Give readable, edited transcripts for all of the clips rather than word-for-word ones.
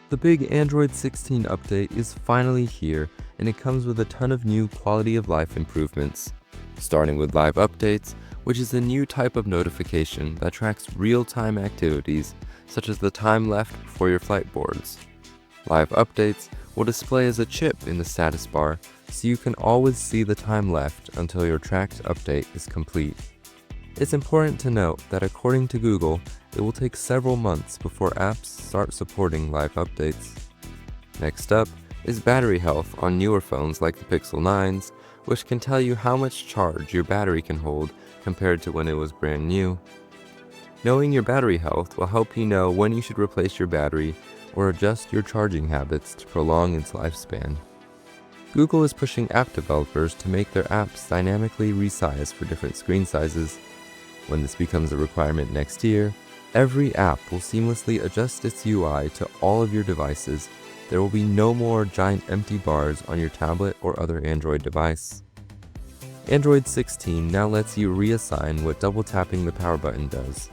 The big Android 16 update is finally here, and it comes with a ton of new quality of life improvements. Starting with live updates, which is a new type of notification that tracks real-time activities, such as the time left before your flight boards. Live updates will display as a chip in the status bar, so you can always see the time left until your tracked update is complete. It's important to note that according to Google, it will take several months before apps start supporting live updates. Next up is battery health on newer phones like the Pixel 9s, which can tell you how much charge your battery can hold compared to when it was brand new. Knowing your battery health will help you know when you should replace your battery or adjust your charging habits to prolong its lifespan. Google is pushing app developers to make their apps dynamically resize for different screen sizes. When this becomes a requirement next year, every app will seamlessly adjust its UI to all of your devices. There will be no more giant empty bars on your tablet or other Android device. Android 16 now lets you reassign what double tapping the power button does.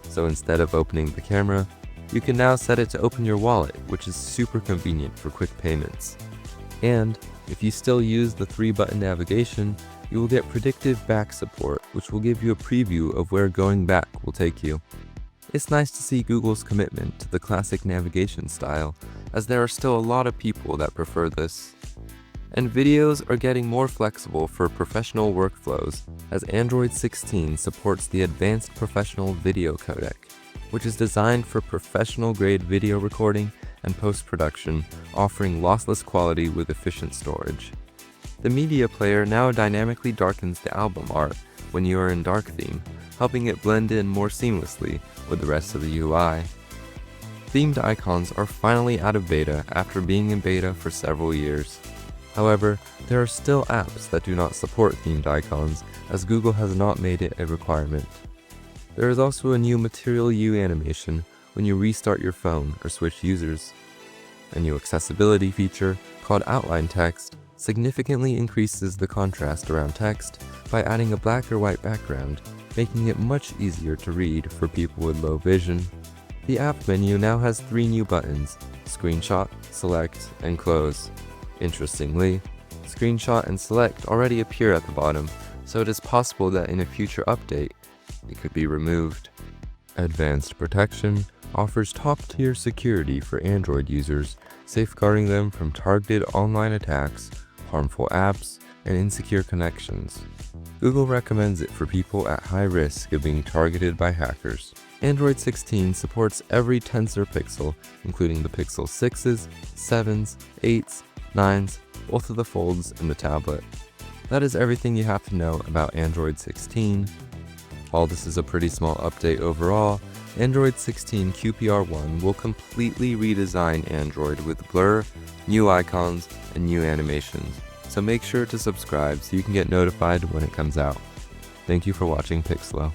So instead of opening the camera, you can now set it to open your wallet, which is super convenient for quick payments. And if you still use the 3-button navigation, you will get predictive back support, which will give you a preview of where going back will take you. It's nice to see Google's commitment to the classic navigation style, as there are still a lot of people that prefer this. And videos are getting more flexible for professional workflows, as Android 16 supports the Advanced Professional Video Codec, which is designed for professional-grade video recording and post-production, offering lossless quality with efficient storage. The media player now dynamically darkens the album art when you are in dark theme, helping it blend in more seamlessly with the rest of the UI. Themed icons are finally out of beta after being in beta for several years. However, there are still apps that do not support themed icons, as Google has not made it a requirement. There is also a new Material U animation when you restart your phone or switch users. A new accessibility feature, called Outline Text, significantly increases the contrast around text by adding a black or white background, making it much easier to read for people with low vision. The app menu now has 3 new buttons: Screenshot, Select, and Close. Interestingly, Screenshot and Select already appear at the bottom, so it is possible that in a future update, it could be removed. Advanced Protection offers top-tier security for Android users, safeguarding them from targeted online attacks, harmful apps, and insecure connections. Google recommends it for people at high risk of being targeted by hackers. Android 16 supports every Tensor Pixel, including the Pixel 6s, 7s, 8s, 9s, both of the folds, and the tablet. That is everything you have to know about Android 16. While this is a pretty small update overall, Android 16 QPR1 will completely redesign Android with blur, new icons, and new animations, so make sure to subscribe so you can get notified when it comes out. Thank you for watching Pixlo.